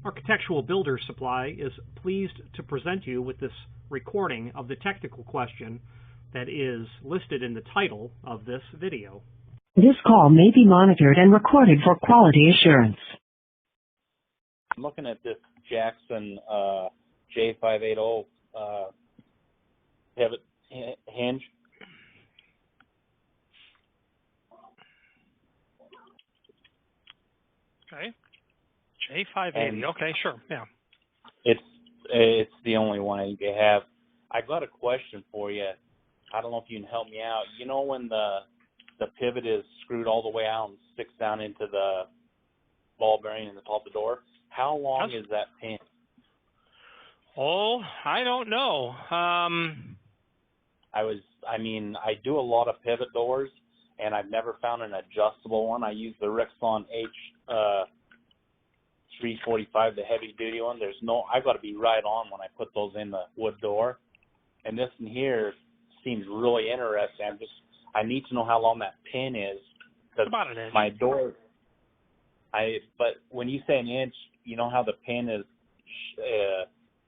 Architectural Builder Supply is pleased to present you with this recording of the technical question that is listed in the title of this video. This call may be monitored and recorded for quality assurance. I'm looking at this Jackson J580 pivot hinge. Okay. J580. Okay, sure. Yeah. It's the only one you have. I got a question for you. I don't know if you can help me out. You know when the pivot is screwed all the way out and sticks down into the ball bearing in the top of the door? How long is that pin? Oh, I don't know. I do a lot of pivot doors, and I've never found an adjustable one. I use the Rixon H345, the heavy duty one. I've got to be right on when I put those in the wood door. And this in here seems really interesting. I need to know how long that pin is. About an inch. My door. But when you say an inch, you know how the pin is,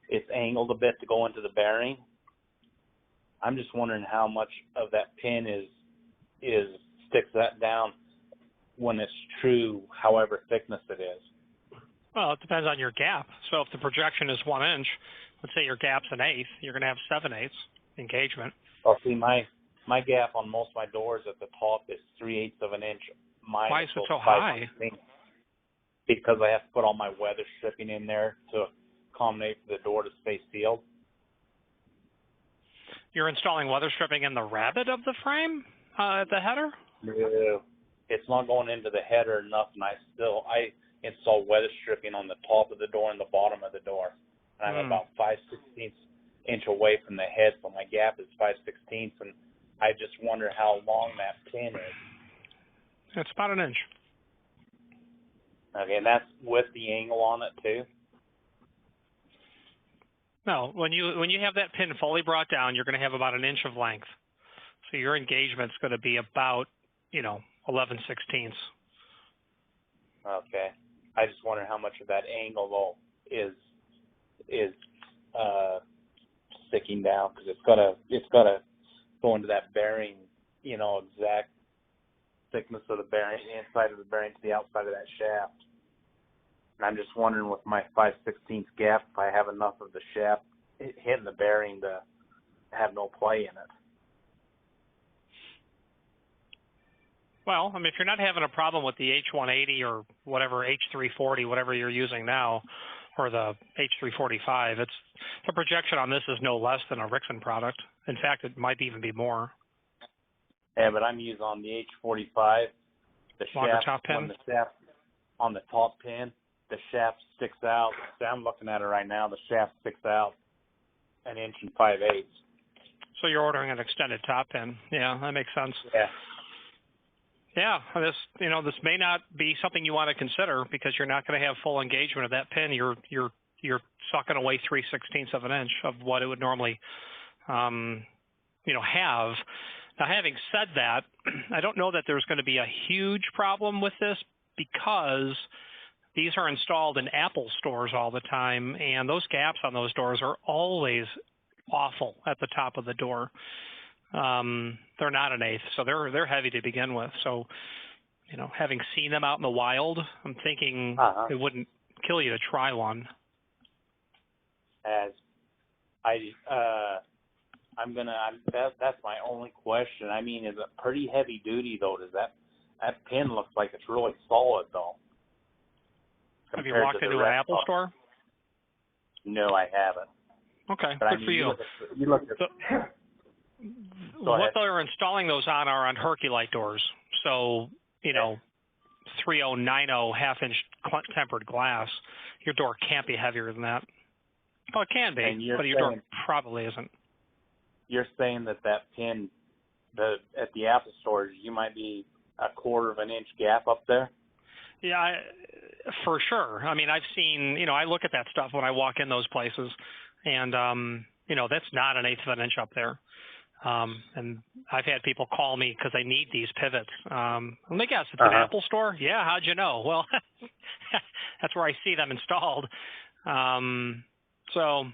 it's angled a bit to go into the bearing. I'm just wondering how much of that pin sticks that down when it's true, however thickness it is. Well, it depends on your gap. So if the projection is 1 inch, let's say your gap's 1/8, you're going to have 7/8 engagement. Well, see, my gap on most of my doors at the top is 3/8 of an inch. Why is it so high? Because I have to put all my weather stripping in there to accommodate for the door to stay sealed. You're installing weather stripping in the rabbet of the frame at the header? No, it's not going into the header enough, and I install weather stripping on the top of the door and the bottom of the door. And I'm about 5/16 inch away from the head, so my gap is 5/16, and I just wonder how long that pin is. It's about an inch. Okay, and that's with the angle on it too? No, when you have that pin fully brought down, you're going to have about an inch of length. So your engagement's going to be about, 11/16. Okay. I just wonder how much of that angle though is sticking down, because it's got to go into that bearing, exact thickness of the bearing, the inside of the bearing to the outside of that shaft. And I'm just wondering with my 5/16 gap if I have enough of the shaft hitting the bearing to have no play in it. Well, if you're not having a problem with the H180 or whatever, H340, whatever you're using now, or the H345, the projection on this is no less than a Rixon product. In fact, it might even be more. Yeah, but I'm using on the H45, the shaft, top pin. when the shaft on the top pin, the shaft sticks out. See, I'm looking at it right now. The shaft sticks out 1 inch and 5/8. So you're ordering an extended top pin. Yeah, that makes sense. Yeah. Yeah, this may not be something you want to consider because you're not going to have full engagement of that pin. You're sucking away 3/16 of an inch of what it would normally, have. Now, having said that, I don't know that there's going to be a huge problem with this because these are installed in Apple stores all the time, and those gaps on those doors are always awful at the top of the door. They're not 1/8, so they're heavy to begin with. So, having seen them out in the wild, I'm thinking it wouldn't kill you to try one. That's my only question. Is it pretty heavy duty though? Does that pin looks like it's really solid though? Have you walked into an Apple store? No, I haven't. Okay, but good for you. You look at what they're installing those on are on Herculite doors. So, 3090 half-inch tempered glass. Your door can't be heavier than that. Well, it can be, but your door probably isn't. You're saying that pin at the Apple stores, you might be 1/4 of an inch gap up there? Yeah, for sure. I've seen, I look at that stuff when I walk in those places, and, that's not 1/8 of an inch up there. And I've had people call me because they need these pivots. Let me guess, it's an Apple store? Yeah, how'd you know? Well, that's where I see them installed. So,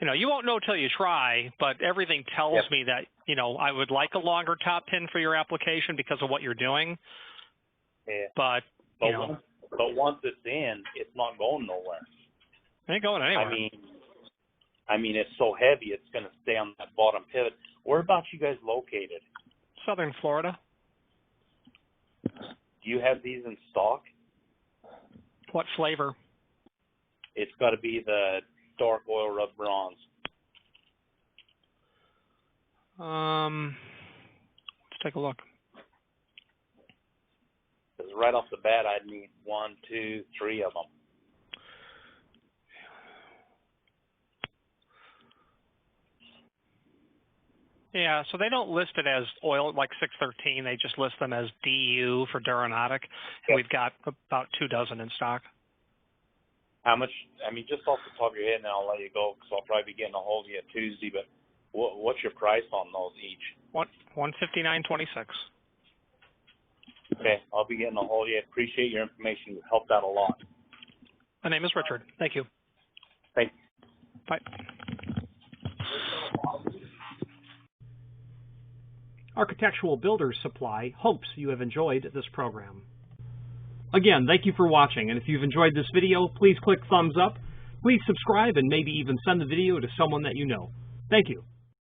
you know, you won't know till you try, but everything tells me that, you know, I would like a longer top pin for your application because of what you're doing. Yeah. But you know. But once it's in, it's not going nowhere. It ain't going anywhere. I mean, it's so heavy, it's going to stay on that bottom pivot. Whereabouts you guys located? Southern Florida. Do you have these in stock? What flavor? It's got to be the dark oil rub bronze. Let's take a look. Because right off the bat, I'd need 1, 2, 3 of them. Yeah, so they don't list it as oil like 613. They just list them as DU for Duronotic. And we've got about 2 dozen in stock. How much? I mean, just off the top of your head, and I'll let you go because I'll probably be getting a hold of you Tuesday. But what's your price on those each? $159.26. Okay, I'll be getting a hold of you. Appreciate your information. You've helped out a lot. My name is Richard. Thank you. Thanks. Bye. Architectural Builders Supply hopes you have enjoyed this program. Again, thank you for watching, and if you've enjoyed this video, please click thumbs up. Please subscribe and maybe even send the video to someone that you know. Thank you.